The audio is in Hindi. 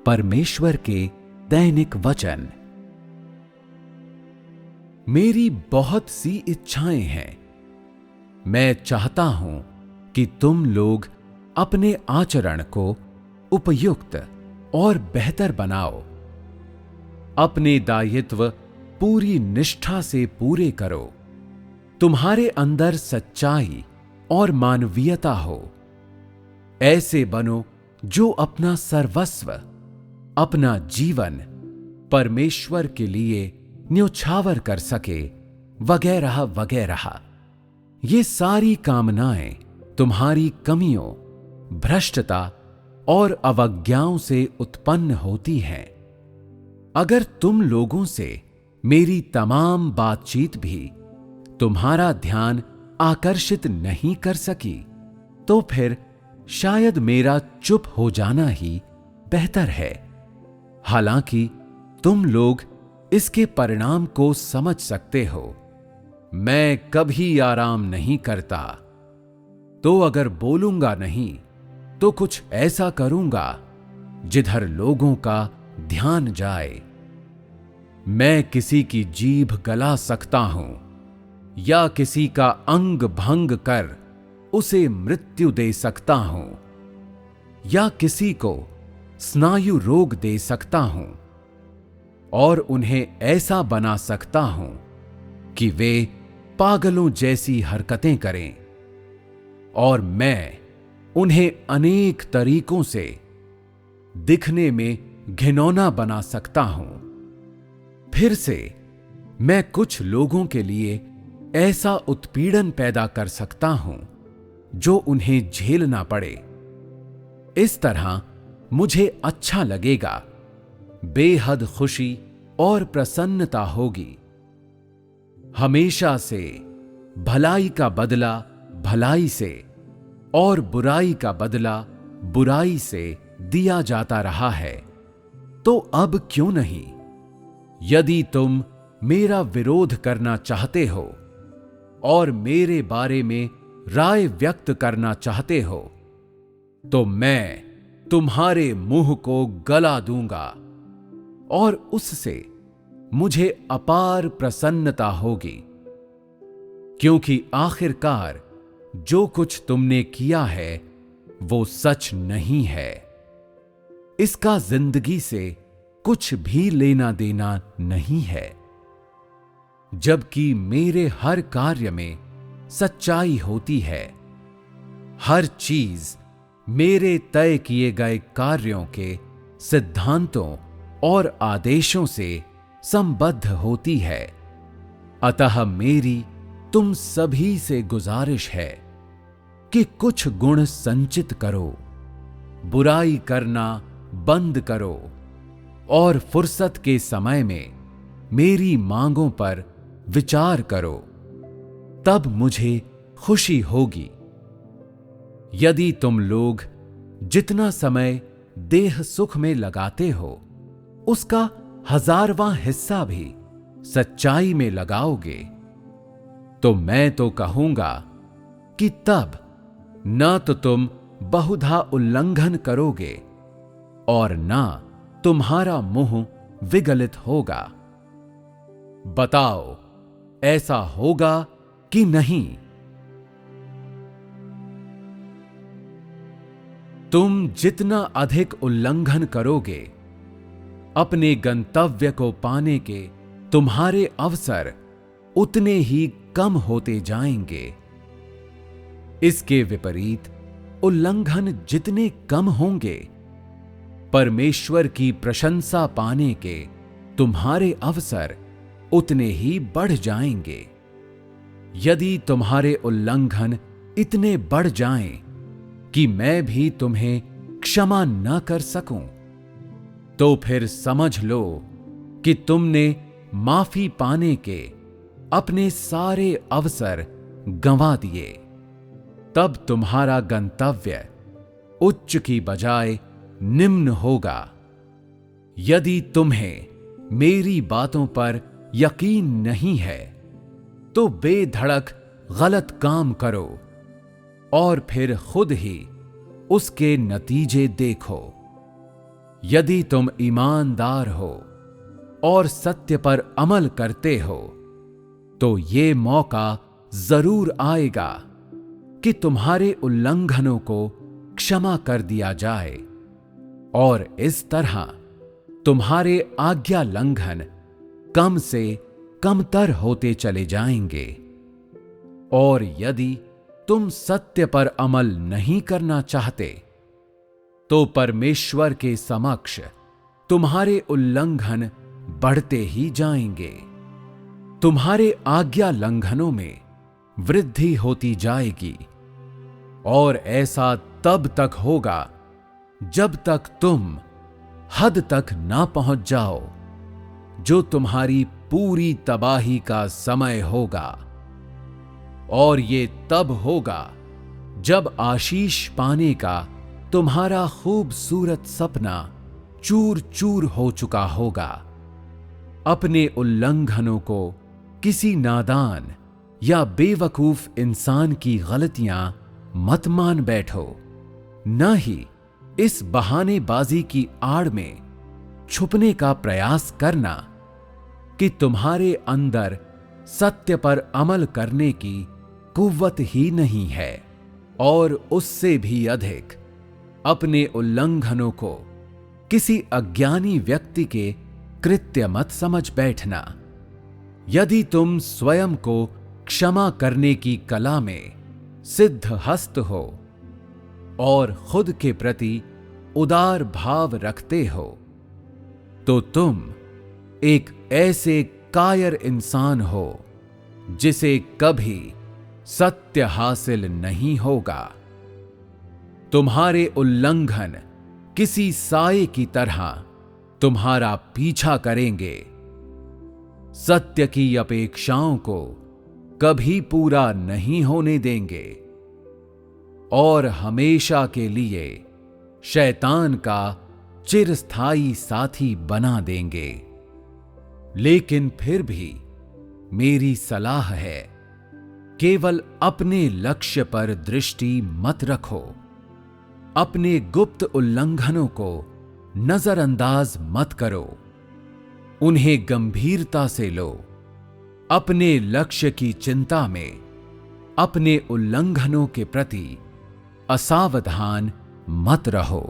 परमेश्वर के दैनिक वचन। मेरी बहुत सी इच्छाएं हैं। मैं चाहता हूं कि तुम लोग अपने आचरण को उपयुक्त और बेहतर बनाओ। अपने दायित्व पूरी निष्ठा से पूरे करो। तुम्हारे अंदर सच्चाई और मानवीयता हो। ऐसे बनो जो अपना सर्वस्व, अपना जीवन परमेश्वर के लिए न्योछावर कर सके, वगैरह वगैरह। ये सारी कामनाएं तुम्हारी कमियों, भ्रष्टता और अवज्ञाओं से उत्पन्न होती हैं। अगर तुम लोगों से मेरी तमाम बातचीत भी तुम्हारा ध्यान आकर्षित नहीं कर सकी, तो फिर शायद मेरा चुप हो जाना ही बेहतर है। हालांकि तुम लोग इसके परिणाम को समझ सकते हो। मैं कभी आराम नहीं करता। तो अगर बोलूंगा नहीं तो कुछ ऐसा करूंगा जिधर लोगों का ध्यान जाए। मैं किसी की जीभ गला सकता हूं या किसी का अंग भंग कर उसे मृत्यु दे सकता हूं या किसी को स्नायु रोग दे सकता हूं और उन्हें ऐसा बना सकता हूं कि वे पागलों जैसी हरकतें करें। और मैं उन्हें अनेक तरीकों से दिखने में घिनौना बना सकता हूं। फिर से मैं कुछ लोगों के लिए ऐसा उत्पीड़न पैदा कर सकता हूं जो उन्हें झेलना पड़े। इस तरह मुझे अच्छा लगेगा, बेहद खुशी और प्रसन्नता होगी। हमेशा से भलाई का बदला भलाई से और बुराई का बदला बुराई से दिया जाता रहा है। तो अब क्यों नहीं? यदि तुम मेरा विरोध करना चाहते हो और मेरे बारे में राय व्यक्त करना चाहते हो, तो मैं तुम्हारे मुंह को गला दूंगा और उससे मुझे अपार प्रसन्नता होगी। क्योंकि आखिरकार जो कुछ तुमने किया है वो सच नहीं है। इसका जिंदगी से कुछ भी लेना देना नहीं है। जबकि मेरे हर कार्य में सच्चाई होती है। हर चीज मेरे तय किए गए कार्यों के सिद्धांतों और आदेशों से संबद्ध होती है। अतः मेरी तुम सभी से गुजारिश है कि कुछ गुण संचित करो, बुराई करना बंद करो और फुर्सत के समय में मेरी मांगों पर विचार करो। तब मुझे खुशी होगी। यदि तुम लोग जितना समय देह सुख में लगाते हो उसका 1000वां हिस्सा भी सच्चाई में लगाओगे, तो मैं तो कहूंगा कि तब न तो तुम बहुधा उल्लंघन करोगे और न तुम्हारा मुंह विगलित होगा। बताओ, ऐसा होगा कि नहीं? तुम जितना अधिक उल्लंघन करोगे, अपने गंतव्य को पाने के तुम्हारे अवसर उतने ही कम होते जाएंगे। इसके विपरीत उल्लंघन जितने कम होंगे, परमेश्वर की प्रशंसा पाने के तुम्हारे अवसर उतने ही बढ़ जाएंगे। यदि तुम्हारे उल्लंघन इतने बढ़ जाएं कि मैं भी तुम्हें क्षमा न कर सकूं, तो फिर समझ लो कि तुमने माफी पाने के अपने सारे अवसर गंवा दिए। तब तुम्हारा गंतव्य उच्च की बजाय निम्न होगा। यदि तुम्हें मेरी बातों पर यकीन नहीं है, तो बेधड़क गलत काम करो और फिर खुद ही उसके नतीजे देखो। यदि तुम ईमानदार हो और सत्य पर अमल करते हो तो ये मौका जरूर आएगा कि तुम्हारे उल्लंघनों को क्षमा कर दिया जाए और इस तरह तुम्हारे आज्ञा लंघन कम से कमतर होते चले जाएंगे। और यदि तुम सत्य पर अमल नहीं करना चाहते तो परमेश्वर के समक्ष तुम्हारे उल्लंघन बढ़ते ही जाएंगे। तुम्हारे आज्ञा लंघनों में वृद्धि होती जाएगी और ऐसा तब तक होगा जब तक तुम हद तक ना पहुंच जाओ जो तुम्हारी पूरी तबाही का समय होगा। और ये तब होगा जब आशीष पाने का तुम्हारा खूबसूरत सपना चूर चूर हो चुका होगा। अपने उल्लंघनों को किसी नादान या बेवकूफ इंसान की गलतियां मत मान बैठो, न ही इस बहानेबाजी की आड़ में छुपने का प्रयास करना कि तुम्हारे अंदर सत्य पर अमल करने की कुव्वत ही नहीं है। और उससे भी अधिक अपने उल्लंघनों को किसी अज्ञानी व्यक्ति के कृत्य मत समझ बैठना। यदि तुम स्वयं को क्षमा करने की कला में सिद्ध हस्त हो और खुद के प्रति उदार भाव रखते हो तो तुम एक ऐसे कायर इंसान हो जिसे कभी सत्य हासिल नहीं होगा। तुम्हारे उल्लंघन किसी साए की तरह तुम्हारा पीछा करेंगे, सत्य की अपेक्षाओं को कभी पूरा नहीं होने देंगे और हमेशा के लिए शैतान का चिरस्थायी साथी बना देंगे। लेकिन फिर भी मेरी सलाह है, केवल अपने लक्ष्य पर दृष्टि मत रखो, अपने गुप्त उल्लंघनों को नजरअंदाज मत करो, उन्हें गंभीरता से लो। अपने लक्ष्य की चिंता में अपने उल्लंघनों के प्रति असावधान मत रहो।